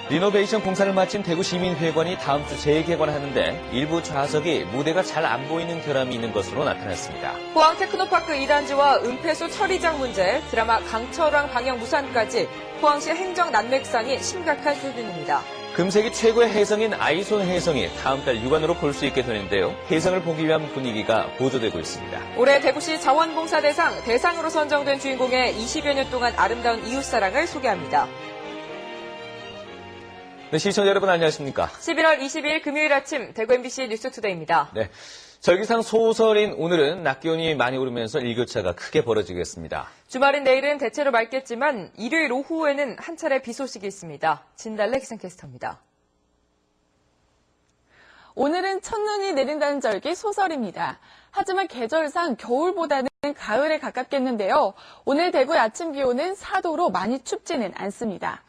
리노베이션 공사를 마친 대구시민회관이 다음 주 재개관하는데 일부 좌석이 무대가 잘 안 보이는 결함이 있는 것으로 나타났습니다. 포항 테크노파크 2단지와 은폐수 처리장 문제, 드라마 강철왕 방영 무산까지 포항시 행정 난맥상이 심각한 수준입니다. 금세기 최고의 혜성인 아이손 혜성이 다음 달 육안으로 볼 수 있게 되는데요. 혜성을 보기 위한 분위기가 고조되고 있습니다. 올해 대구시 자원봉사대상 대상으로 선정된 주인공의 20여 년 동안 아름다운 이웃사랑을 소개합니다. 네, 시청자 여러분 안녕하십니까? 11월 20일 금요일 아침 대구 MBC 뉴스투데이입니다. 네, 절기상 소설인 오늘은 낮 기온이 많이 오르면서 일교차가 크게 벌어지겠습니다. 주말인 내일은 대체로 맑겠지만 일요일 오후에는 한 차례 비 소식이 있습니다. 진달래 기상캐스터입니다. 오늘은 첫눈이 내린다는 절기 소설입니다. 하지만 계절상 겨울보다는 가을에 가깝겠는데요. 오늘 대구의 아침 기온은 4도로 많이 춥지는 않습니다.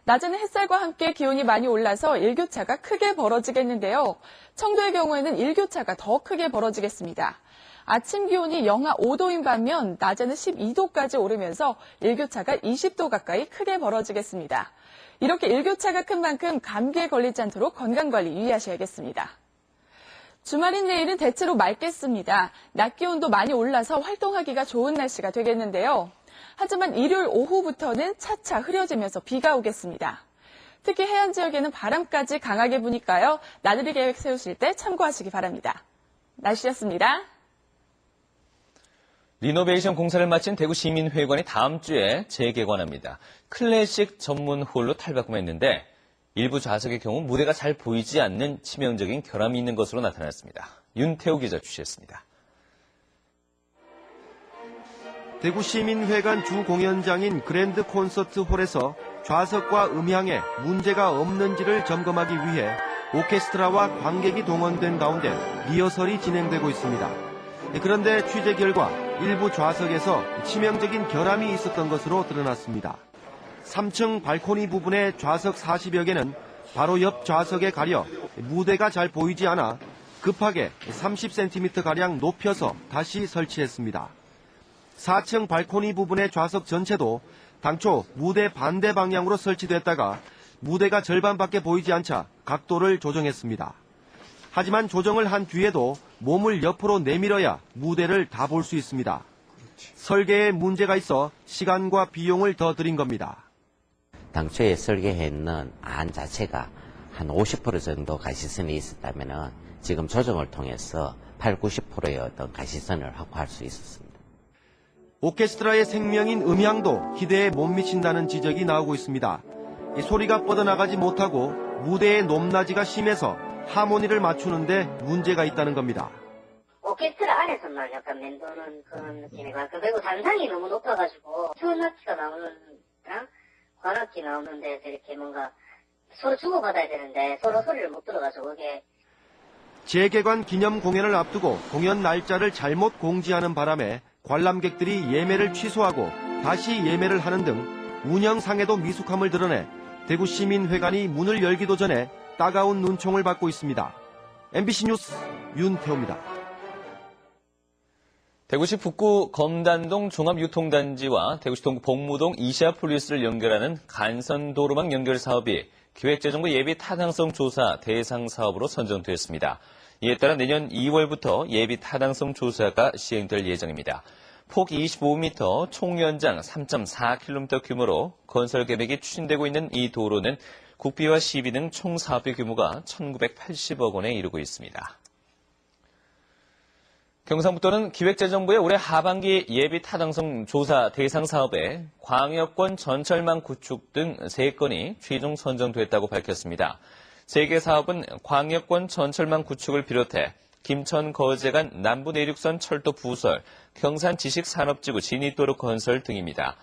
낮에는 햇살과 함께 기온이 많이 올라서 일교차가 크게 벌어지겠는데요. 청도의 경우에는 일교차가 더 크게 벌어지겠습니다. 아침 기온이 영하 5도인 반면 낮에는 12도까지 오르면서 일교차가 20도 가까이 크게 벌어지겠습니다. 이렇게 일교차가 큰 만큼 감기에 걸리지 않도록 건강관리 유의하셔야겠습니다. 주말인 내일은 대체로 맑겠습니다. 낮 기온도 많이 올라서 활동하기가 좋은 날씨가 되겠는데요. 하지만 일요일 오후부터는 차차 흐려지면서 비가 오겠습니다. 특히 해안 지역에는 바람까지 강하게 부니까요. 나들이 계획 세우실 때 참고하시기 바랍니다. 날씨였습니다. 리노베이션 공사를 마친 대구시민회관이 다음 주에 재개관합니다. 클래식 전문 홀로 탈바꿈했는데 일부 좌석의 경우 무대가 잘 보이지 않는 치명적인 결함이 있는 것으로 나타났습니다. 윤태우 기자 취재했습니다. 대구시민회관 주공연장인 그랜드 콘서트 홀에서 좌석과 음향에 문제가 없는지를 점검하기 위해 오케스트라와 관객이 동원된 가운데 리허설이 진행되고 있습니다. 그런데 취재 결과 일부 좌석에서 치명적인 결함이 있었던 것으로 드러났습니다. 3층 발코니 부분의 좌석 40여 개는 바로 옆 좌석에 가려 무대가 잘 보이지 않아 급하게 30cm가량 높여서 다시 설치했습니다. 4층 발코니 부분의 좌석 전체도 당초 무대 반대 방향으로 설치됐다가 무대가 절반밖에 보이지 않자 각도를 조정했습니다. 하지만 조정을 한 뒤에도 몸을 옆으로 내밀어야 무대를 다 볼 수 있습니다. 설계에 문제가 있어 시간과 비용을 더 들인 겁니다. 당초에 설계했는 안 자체가 한 50% 정도 가시선이 있었다면 지금 조정을 통해서 80~90%의 어떤 가시선을 확보할 수 있었습니다. 오케스트라의 생명인 음향도 기대에 못 미친다는 지적이 나오고 있습니다. 이 소리가 뻗어나가지 못하고 무대의 높낮이가 심해서 하모니를 맞추는데 문제가 있다는 겁니다. 오케스트라 안에서만 약간 맴도는 그런 느낌이 많고, 그리고 단상이 너무 높아가지고 초음악기가 나오는 거랑 관악기 나오는 데서 이렇게 뭔가 서로 주고받아야 되는데 서로 소리를 못 들어가지고 그게. 재개관 기념 공연을 앞두고 공연 날짜를 잘못 공지하는 바람에 관람객들이 예매를 취소하고 다시 예매를 하는 등 운영상에도 미숙함을 드러내 대구시민회관이 문을 열기도 전에 따가운 눈총을 받고 있습니다. MBC 뉴스 윤태호입니다. 대구시 북구 검단동 종합유통단지와 대구시 동구 복무동 이시아폴리스를 연결하는 간선도로망 연결 사업이 기획재정부 예비 타당성 조사 대상 사업으로 선정됐습니다. 이에 따라 내년 2월부터 예비 타당성 조사가 시행될 예정입니다. 폭 25m, 총 연장 3.4km 규모로 건설 계획이 추진되고 있는 이 도로는 국비와 시비 등 총 사업비 규모가 1,980억 원에 이르고 있습니다. 경상북도는 기획재정부의 올해 하반기 예비 타당성 조사 대상 사업에 광역권 전철망 구축 등 3건이 최종 선정됐다고 밝혔습니다. 3개 사업은 광역권 전철망 구축을 비롯해 김천 거제간 남부내륙선 철도 부설, 경산 지식산업지구 진입도로 건설 등입니다.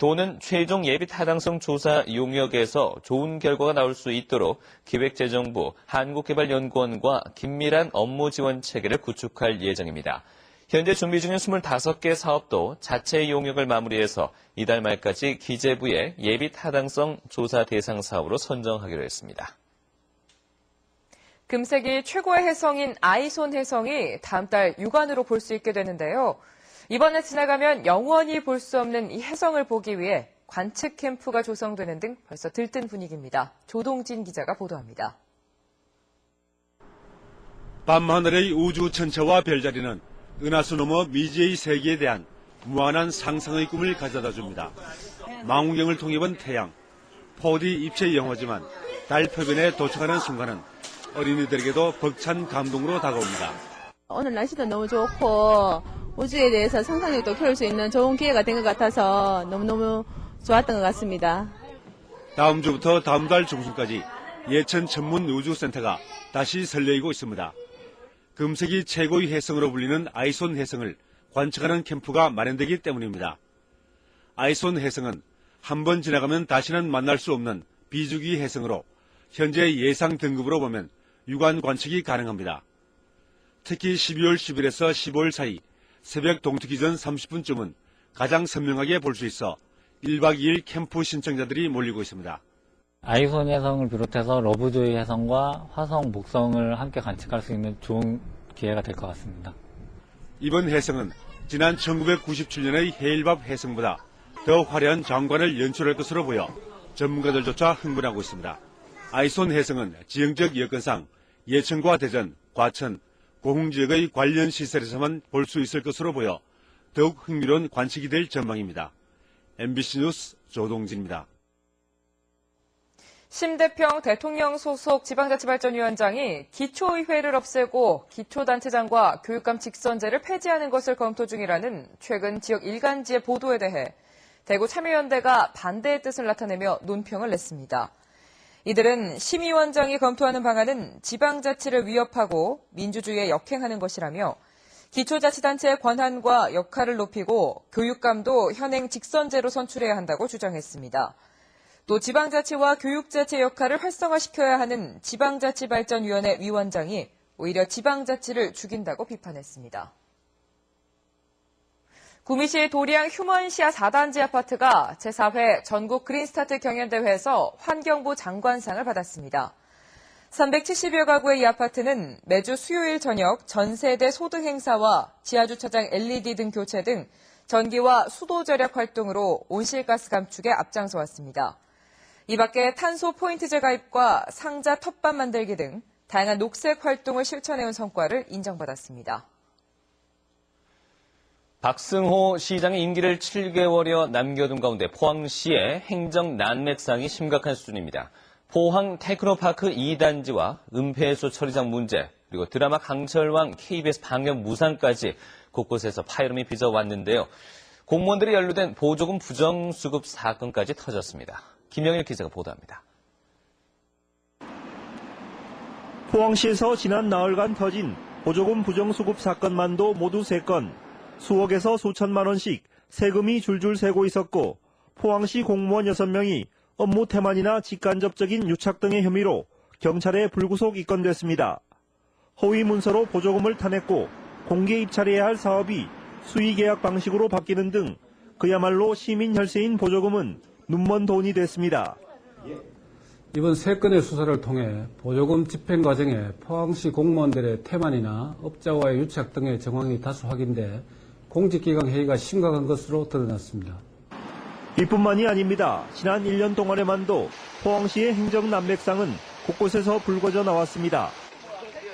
도는 최종 예비 타당성 조사 용역에서 좋은 결과가 나올 수 있도록 기획재정부, 한국개발연구원과 긴밀한 업무 지원 체계를 구축할 예정입니다. 현재 준비 중인 25개 사업도 자체 용역을 마무리해서 이달 말까지 기재부의 예비 타당성 조사 대상 사업으로 선정하기로 했습니다. 금세기 최고의 혜성인 아이손 혜성이 다음 달 육안으로 볼 수 있게 되는데요. 이번에 지나가면 영원히 볼 수 없는 이 혜성을 보기 위해 관측 캠프가 조성되는 등 벌써 들뜬 분위기입니다. 조동진 기자가 보도합니다. 밤하늘의 우주 천체와 별자리는 은하수 너머 미지의 세계에 대한 무한한 상상의 꿈을 가져다 줍니다. 망원경을 통해 본 태양, 4D 입체 영화지만 달 표면에 도착하는 순간은 어린이들에게도 벅찬 감동으로 다가옵니다. 오늘 날씨도 너무 좋고 우주에 대해서 상상력도 키울 수 있는 좋은 기회가 된 것 같아서 너무너무 좋았던 것 같습니다. 다음 주부터 다음 달 중순까지 예천 전문 우주센터가 다시 설레이고 있습니다. 금세기 최고의 혜성으로 불리는 아이손 혜성을 관측하는 캠프가 마련되기 때문입니다. 아이손 혜성은 한 번 지나가면 다시는 만날 수 없는 비주기 혜성으로 현재 예상 등급으로 보면 육안 관측이 가능합니다. 특히 12월 10일에서 15일 사이 새벽 동트기 전 30분쯤은 가장 선명하게 볼 수 있어 1박 2일 캠프 신청자들이 몰리고 있습니다. 아이손 혜성을 비롯해서 러브조이 혜성과 화성, 목성을 함께 관측할 수 있는 좋은 기회가 될 것 같습니다. 이번 혜성은 지난 1997년의 헤일밥 혜성보다 더 화려한 장관을 연출할 것으로 보여 전문가들조차 흥분하고 있습니다. 아이손 혜성은 지형적 여건상 예천과 대전, 과천, 고흥 지역의 관련 시설에서만 볼 수 있을 것으로 보여 더욱 흥미로운 관측이 될 전망입니다. MBC 뉴스 조동진입니다. 심대평 대통령 소속 지방자치발전위원장이 기초의회를 없애고 기초단체장과 교육감 직선제를 폐지하는 것을 검토 중이라는 최근 지역 일간지의 보도에 대해 대구 참여연대가 반대의 뜻을 나타내며 논평을 냈습니다. 이들은 심의원장이 검토하는 방안은 지방자치를 위협하고 민주주의에 역행하는 것이라며 기초자치단체의 권한과 역할을 높이고 교육감도 현행 직선제로 선출해야 한다고 주장했습니다. 또 지방자치와 교육자치 역할을 활성화시켜야 하는 지방자치발전위원회 위원장이 오히려 지방자치를 죽인다고 비판했습니다. 구미시 도량 휴먼시아 4단지 아파트가 제4회 전국 그린스타트 경연대회에서 환경부 장관상을 받았습니다. 370여 가구의 이 아파트는 매주 수요일 저녁 전세대 소등 행사와 지하주차장 LED 등 교체 등 전기와 수도 절약 활동으로 온실가스 감축에 앞장서 왔습니다. 이 밖에 탄소 포인트제 가입과 상자 텃밭 만들기 등 다양한 녹색 활동을 실천해온 성과를 인정받았습니다. 박승호 시장의 임기를 7개월여 남겨둔 가운데 포항시의 행정 난맥상이 심각한 수준입니다. 포항 테크노파크 2단지와 은폐해소 처리장 문제, 그리고 드라마 강철왕 KBS 방역 무산까지 곳곳에서 파열음이 빚어왔는데요. 공무원들이 연루된 보조금 부정수급 사건까지 터졌습니다. 김영일 기자가 보도합니다. 포항시에서 지난 나흘간 터진 보조금 부정수급 사건만도 모두 3건, 수억에서 수천만 원씩 세금이 줄줄 새고 있었고 포항시 공무원 6명이 업무 태만이나 직간접적인 유착 등의 혐의로 경찰에 불구속 입건됐습니다. 허위 문서로 보조금을 타냈고 공개 입찰해야 할 사업이 수의계약 방식으로 바뀌는 등 그야말로 시민 혈세인 보조금은 눈먼 돈이 됐습니다. 이번 3건의 수사를 통해 보조금 집행 과정에 포항시 공무원들의 태만이나 업자와의 유착 등의 정황이 다수 확인돼 공직기강 해이가 심각한 것으로 드러났습니다. 이뿐만이 아닙니다. 지난 1년 동안에만도 포항시의 행정 난맥상은 곳곳에서 불거져 나왔습니다.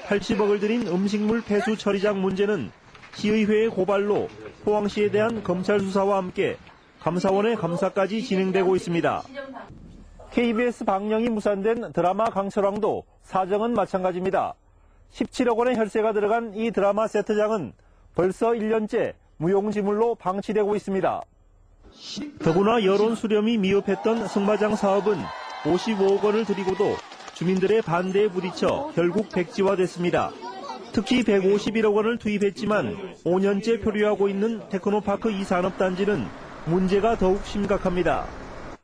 80억을 들인 음식물 폐수 처리장 문제는 시의회의 고발로 포항시에 대한 검찰 수사와 함께 감사원의 감사까지 진행되고 있습니다. KBS 방영이 무산된 드라마 강철왕도 사정은 마찬가지입니다. 17억 원의 혈세가 들어간 이 드라마 세트장은 벌써 1년째 무용지물로 방치되고 있습니다. 더구나 여론 수렴이 미흡했던 승마장 사업은 55억 원을 들이고도 주민들의 반대에 부딪혀 결국 백지화됐습니다. 특히 151억 원을 투입했지만 5년째 표류하고 있는 테크노파크 2산업단지는 문제가 더욱 심각합니다.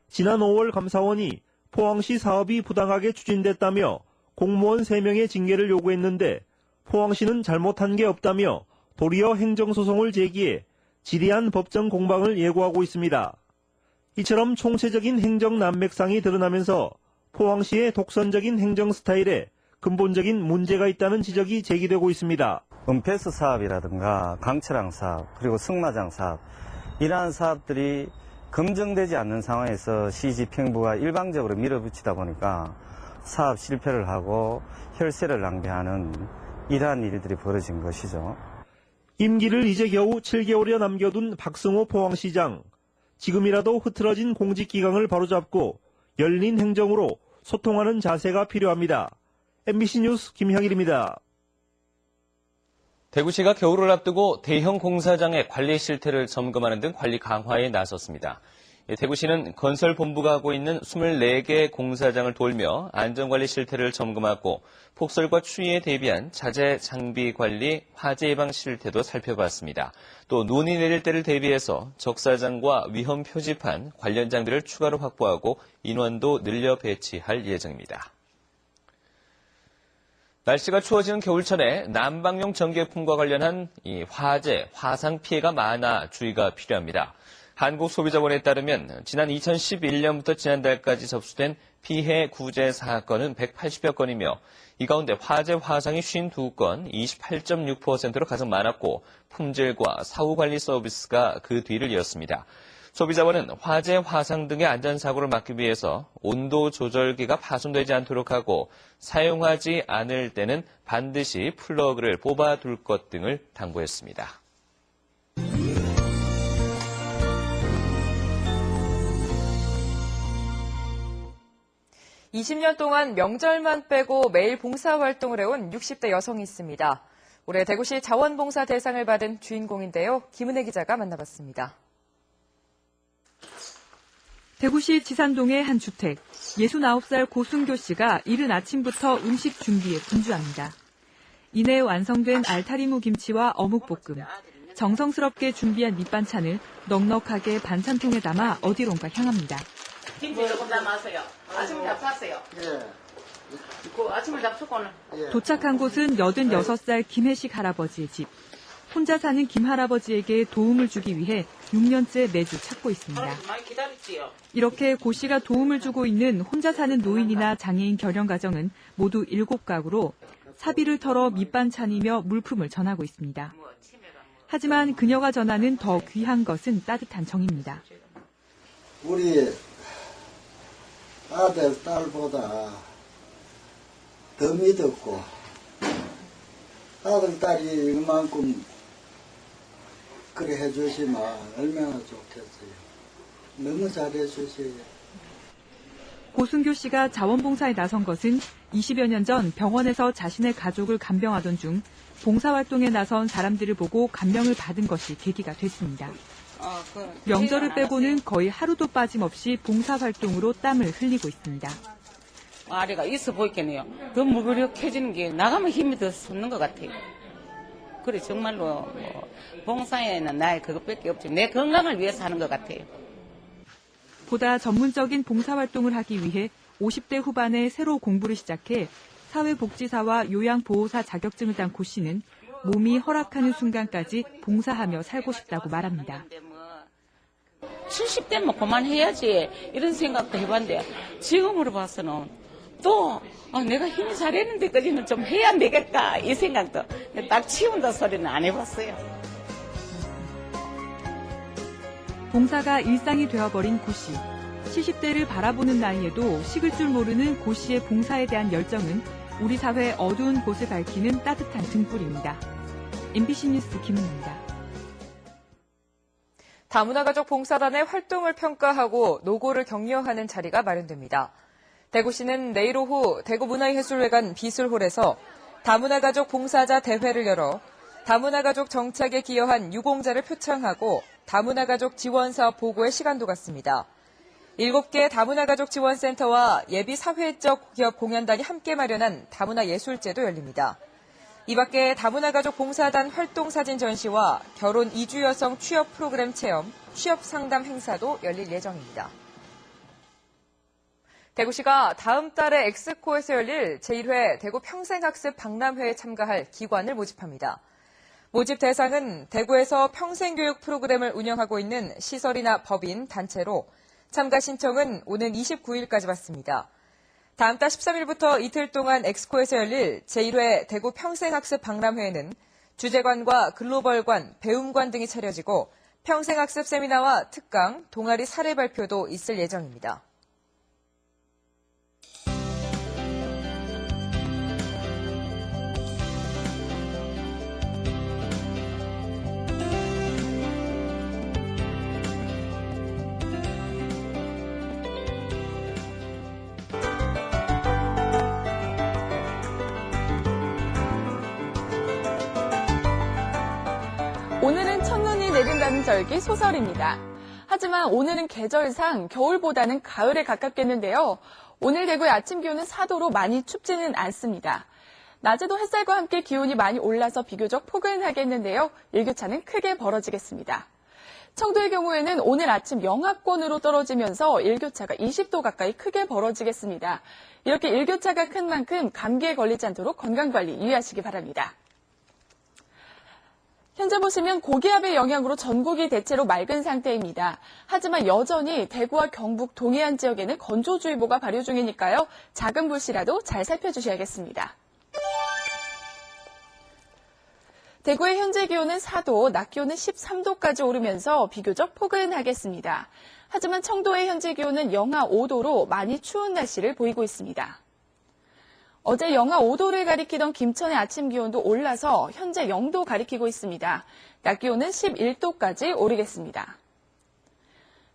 지난 5월 감사원이 포항시 사업이 부당하게 추진됐다며 공무원 3명의 징계를 요구했는데 포항시는 잘못한 게 없다며 도리어 행정소송을 제기해 지리한 법정 공방을 예고하고 있습니다. 이처럼 총체적인 행정 난맥상이 드러나면서 포항시의 독선적인 행정 스타일에 근본적인 문제가 있다는 지적이 제기되고 있습니다. 은폐수 사업이라든가 강철항 사업, 그리고 승마장 사업, 이러한 사업들이 검증되지 않는 상황에서 시집행부가 일방적으로 밀어붙이다 보니까 사업 실패를 하고 혈세를 낭비하는 이러한 일들이 벌어진 것이죠. 임기를 이제 겨우 7개월여 남겨둔 박승호 포항시장. 지금이라도 흐트러진 공직기강을 바로잡고 열린 행정으로 소통하는 자세가 필요합니다. MBC 뉴스 김형일입니다. 대구시가 겨울을 앞두고 대형 공사장의 관리 실태를 점검하는 등 관리 강화에 나섰습니다. 대구시는 건설본부가 하고 있는 24개 공사장을 돌며 안전관리 실태를 점검하고 폭설과 추위에 대비한 자재 장비 관리, 화재 예방 실태도 살펴봤습니다. 또 눈이 내릴 때를 대비해서 적사장과 위험 표지판, 관련 장비를 추가로 확보하고 인원도 늘려 배치할 예정입니다. 날씨가 추워지는 겨울철에 난방용 전기제품과 관련한 화재, 화상 피해가 많아 주의가 필요합니다. 한국소비자원에 따르면 지난 2011년부터 지난달까지 접수된 피해 구제 사건은 180여 건이며 이 가운데 화재 화상이 52건, 28.6%로 가장 많았고 품질과 사후관리 서비스가 그 뒤를 이었습니다. 소비자원은 화재, 화상 등의 안전사고를 막기 위해서 온도 조절기가 파손되지 않도록 하고 사용하지 않을 때는 반드시 플러그를 뽑아둘 것 등을 당부했습니다. (20년) 동안 명절만 빼고 매일 봉사활동을 해온 60대 여성이 있습니다. 올해 대구시 자원봉사 대상을 받은 주인공인데요. 김은혜 기자가 만나봤습니다. 대구시 지산동의 한 주택, 69살 고순교 씨가 이른 아침부터 음식 준비에 분주합니다. 이내 완성된 알타리무 김치와 어묵볶음, 정성스럽게 준비한 밑반찬을 넉넉하게 반찬통에 담아 어디론가 향합니다. 김치 조금 담았어요. 아침을 잡쌌어요. 그 아침을 잡수고는. 도착한 곳은 86살 김혜식 할아버지의 집. 혼자 사는 김 할아버지에게 도움을 주기 위해 6년째 매주 찾고 있습니다. 많이 기다렸지요. 이렇게 고 씨가 도움을 주고 있는 혼자 사는 노인이나 장애인 결연 가정은 모두 7가구로 사비를 털어 밑반찬이며 물품을 전하고 있습니다. 하지만 그녀가 전하는 더 귀한 것은 따뜻한 정입니다. 우리 아들, 딸보다 더 믿었고 아들, 딸이 이만큼 그래 해주시면 얼마나 좋겠어요. 너무 잘해주세요. 고순교 씨가 자원봉사에 나선 것은 20여 년 전 병원에서 자신의 가족을 간병하던 중 봉사활동에 나선 사람들을 보고 감명을 받은 것이 계기가 됐습니다. 명절을 빼고는 거의 하루도 빠짐없이 봉사활동으로 땀을 흘리고 있습니다. 아래가 있어 보이겠네요. 더 무기력해지는 게 나가면 힘이 더 솟는 것 같아요. 그래 정말로 봉사에는 나의 그것밖에 없지. 내 건강을 위해서 하는 것 같아요. 보다 전문적인 봉사활동을 하기 위해 50대 후반에 새로 공부를 시작해 사회복지사와 요양보호사 자격증을 딴 고 씨는 몸이 허락하는 순간까지 봉사하며 살고 싶다고 말합니다. 70대면 그만해야지 이런 생각도 해봤는데 지금으로 봐서는 또 내가 힘이 잘했는데까지는 좀 해야 되겠다 이 생각도 딱 치운다 소리는 안 해봤어요. 봉사가 일상이 되어버린 고 씨. 70대를 바라보는 나이에도 식을 줄 모르는 고 씨의 봉사에 대한 열정은 우리 사회 어두운 곳을 밝히는 따뜻한 등불입니다. MBC 뉴스 김은혜입니다. 다문화가족 봉사단의 활동을 평가하고 노고를 격려하는 자리가 마련됩니다. 대구시는 내일 오후 대구문화예술회관 비술홀에서 다문화가족 봉사자 대회를 열어 다문화가족 정착에 기여한 유공자를 표창하고 다문화가족 지원사업 보고의 시간도 갖습니다. 7개 다문화가족 지원센터와 예비 사회적 기업 공연단이 함께 마련한 다문화예술제도 열립니다. 이 밖에 다문화가족 봉사단 활동사진 전시와 결혼 이주 여성 취업 프로그램 체험, 취업 상담 행사도 열릴 예정입니다. 대구시가 다음 달에 엑스코에서 열릴 제1회 대구 평생학습 박람회에 참가할 기관을 모집합니다. 모집 대상은 대구에서 평생교육 프로그램을 운영하고 있는 시설이나 법인, 단체로 참가 신청은 오는 29일까지 받습니다. 다음 달 13일부터 이틀 동안 엑스코에서 열릴 제1회 대구 평생학습 박람회에는 주재관과 글로벌관, 배움관 등이 차려지고 평생학습 세미나와 특강, 동아리 사례 발표도 있을 예정입니다. 오늘은 첫눈이 내린다는 절기 소설입니다. 하지만 오늘은 계절상 겨울보다는 가을에 가깝겠는데요. 오늘 대구의 아침 기온은 4도로 많이 춥지는 않습니다. 낮에도 햇살과 함께 기온이 많이 올라서 비교적 포근하겠는데요. 일교차는 크게 벌어지겠습니다. 청도의 경우에는 오늘 아침 영하권으로 떨어지면서 일교차가 20도 가까이 크게 벌어지겠습니다. 이렇게 일교차가 큰 만큼 감기에 걸리지 않도록 건강관리 유의하시기 바랍니다. 현재 보시면 고기압의 영향으로 전국이 대체로 맑은 상태입니다. 하지만 여전히 대구와 경북 동해안 지역에는 건조주의보가 발효 중이니까요. 작은 불씨라도 잘 살펴주셔야겠습니다. 대구의 현재 기온은 4도, 낮 기온은 13도까지 오르면서 비교적 포근하겠습니다. 하지만 청도의 현재 기온은 영하 5도로 많이 추운 날씨를 보이고 있습니다. 어제 영하 5도를 가리키던 김천의 아침 기온도 올라서 현재 0도 가리키고 있습니다. 낮 기온은 11도까지 오르겠습니다.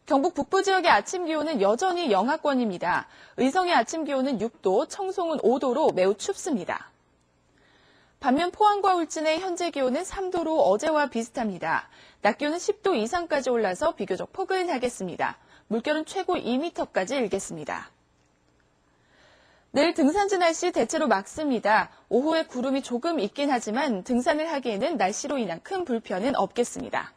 경북 북부 지역의 아침 기온은 여전히 영하권입니다. 의성의 아침 기온은 6도, 청송은 5도로 매우 춥습니다. 반면 포항과 울진의 현재 기온은 3도로 어제와 비슷합니다. 낮 기온은 10도 이상까지 올라서 비교적 포근하겠습니다. 물결은 최고 2m까지 일겠습니다. 내일 등산지 날씨 대체로 맑습니다. 오후에 구름이 조금 있긴 하지만 등산을 하기에는 날씨로 인한 큰 불편은 없겠습니다.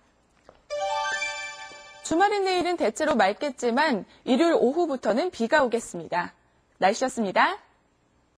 주말인 내일은 대체로 맑겠지만 일요일 오후부터는 비가 오겠습니다. 날씨였습니다.